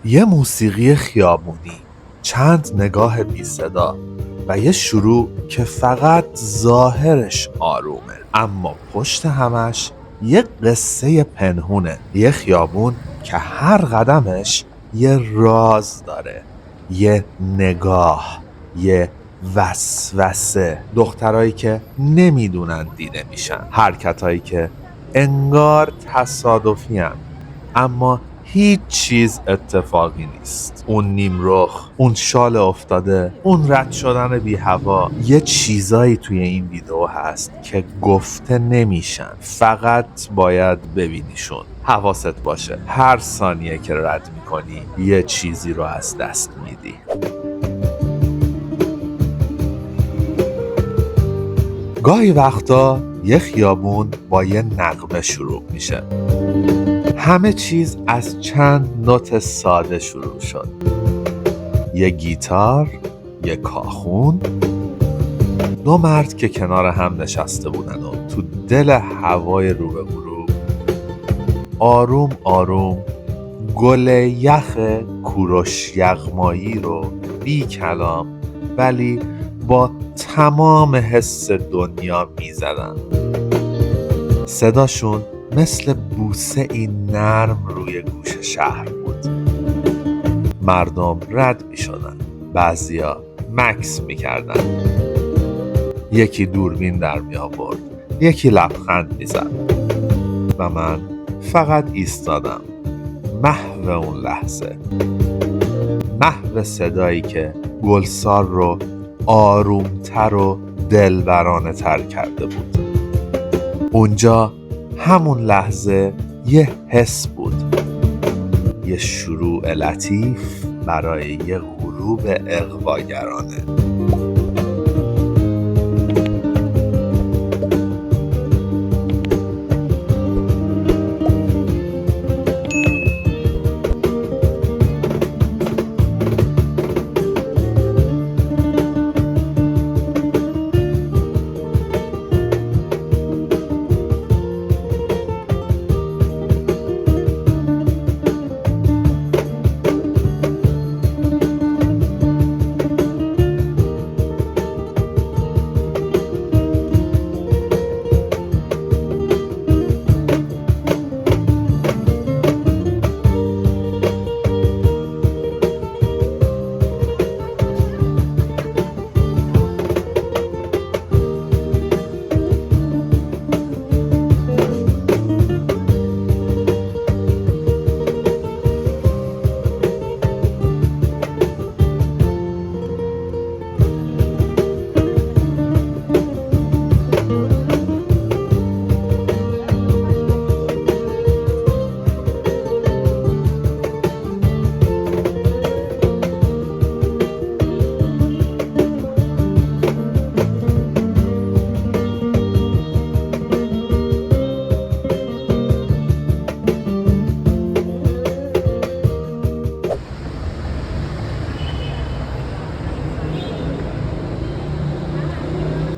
یه موسیقی خیابونی، چند نگاه بی صدا و یه شروع که فقط ظاهرش آرومه اما پشت همش یه قصه پنهونه. یه خیابون که هر قدمش یه راز داره، یه نگاه، یه وسوسه. دخترایی که نمیدونن دیده میشن، حرکتایی که انگار تصادفی هن. اما هیچ چیز اتفاقی نیست. اون نیمرخ، اون شال افتاده، اون رد شدن بی هوا. یه چیزایی توی این ویدیو هست که گفته نمیشن، فقط باید ببینیشون. حواست باشه هر ثانیه که رد میکنی یه چیزی رو از دست میدی. گاهی وقتا یه خیابون با یه نغمه شروع میشه. همه چیز از چند نوت ساده شروع شد. یه گیتار، یه کاخون، دو مرد که کنار هم نشسته بودن و تو دل هوای رو به غروب آروم آروم گل یخ کوروش یغمایی رو بی کلام ولی با تمام حس دنیا می زدن. صداشون مثل بوسه این نرم روی گوش شهر بود. مردم رد می شدن، بعضیا مکس می کردن. یکی دوربین در می آورد، یکی لبخند می زد و من فقط ایستادم، محو اون لحظه، محو صدایی که گلسار رو آرومتر و دلبرانه تر کرده بود. اونجا همون لحظه یه حس بود، یه شروع لطیف برای یه غروب اغواگرانه.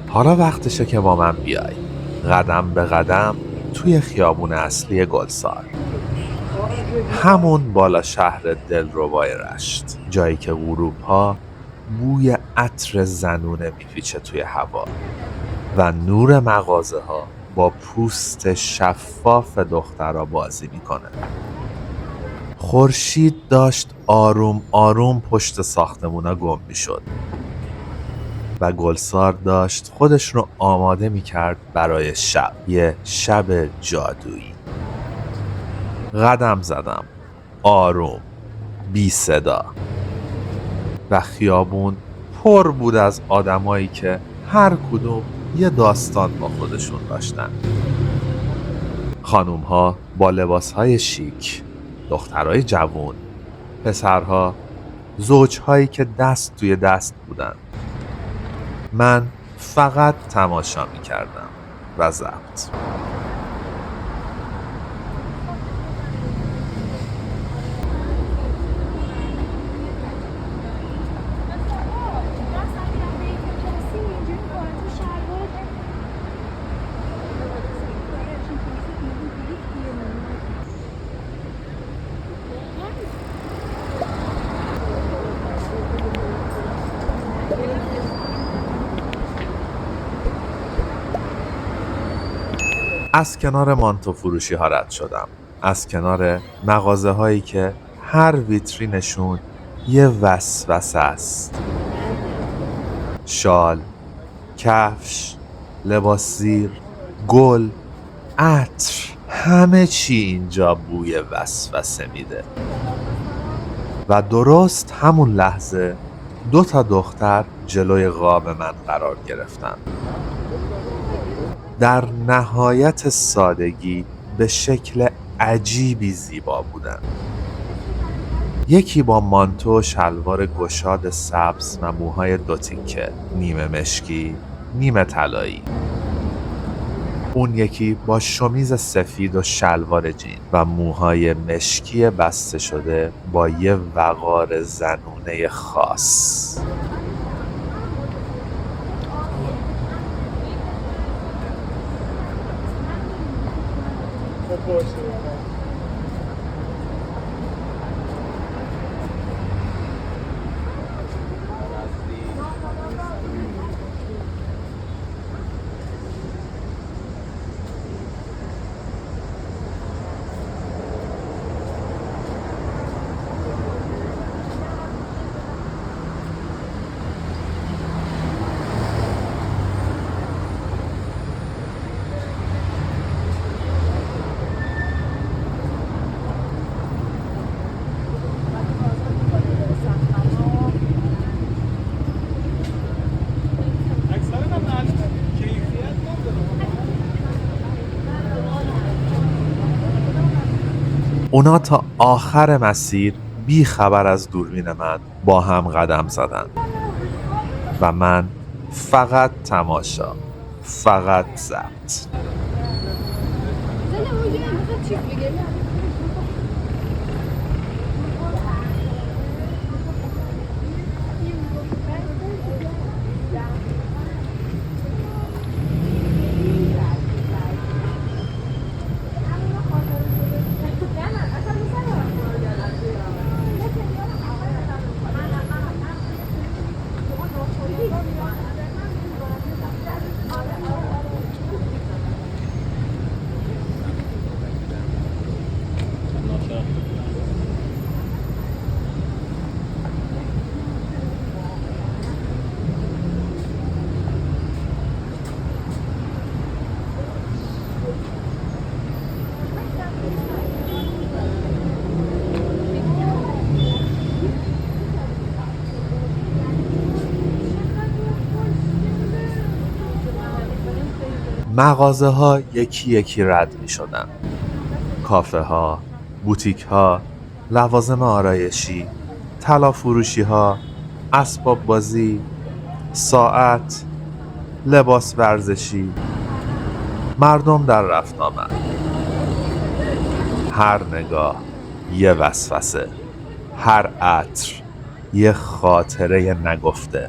حالا وقتشه که با من بیای، قدم به قدم توی خیابون اصلی گلسار، همون بالا شهر دلربای رشت، جایی که غروب‌ها بوی عطر زنونه میپیچه توی هوا و نور مغازه‌ها با پوست شفاف دخترها بازی میکنه. خورشید داشت آروم آروم پشت ساختمونا گم میشد و گلسار داشت خودش رو آماده میکرد برای شب، یه شب جادویی. قدم زدم، آروم، بی صدا، و خیابون پر بود از آدمایی که هر کدوم یه داستان با خودشون داشتن. خانوم‌ها با لباس‌های شیک، دخترای جوون، پسرها، زوج‌هایی که دست توی دست بودن. من فقط تماشا می‌کردم و ضبط. از کنار مانتو فروشی ها رد شدم، از کنار مغازه هایی که هر ویترینشون یه وسوسه است. شال، کفش، لباس زیر، گل، عطر، همه چی اینجا بوی وسوسه میده. و درست همون لحظه 2 دختر جلوی قاب من قرار گرفتن. در نهایت سادگی به شکل عجیبی زیبا بودن. یکی با مانتو و شلوار گشاد سبز و موهای 2 تیکه، نیمه مشکی، نیمه طلایی. اون یکی با شمیز سفید و شلوار جین و موهای مشکی بسته شده با یه وقار زنونه خاص. اونا تا آخر مسیر بی خبر از دوربین من با هم قدم زدن و من فقط تماشا، فقط ضبط. مغازه ها یکی یکی رد می شدن. کافه ها، بوتیک ها، لوازم آرایشی، طلا فروشی ها، اسباب بازی، ساعت، لباس ورزشی، مردم در رفت آمد. هر نگاه یه وسوسه، هر عطر یه خاطره نگفته.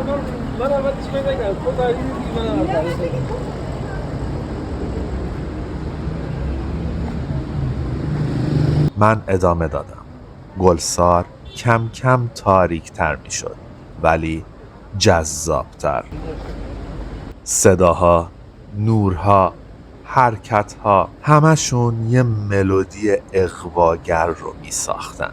من اول چیکار نکردم تو داری من اول من ادامه دادم. گلسار کم کم تاریک تر می شد ولی جذابتر. صداها، نورها، حرکتها همشون یه ملودی اغواگر رو می ساختن.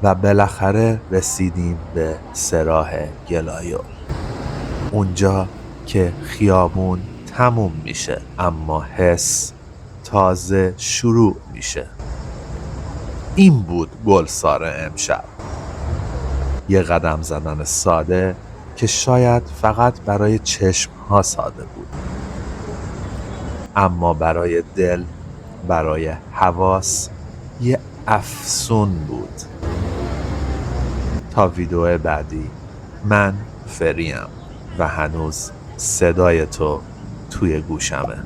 و بالاخره رسیدیم به سراح گلایول. اونجا که خیابون تموم میشه اما حس تازه شروع میشه. این بود گلسار امشب. یه قدم زدن ساده که شاید فقط برای چشم‌ها ساده بود، اما برای دل، برای حواس یه افسون بود. تا ویدیو بعدی، من فریم و هنوز صدای تو توی گوشمه.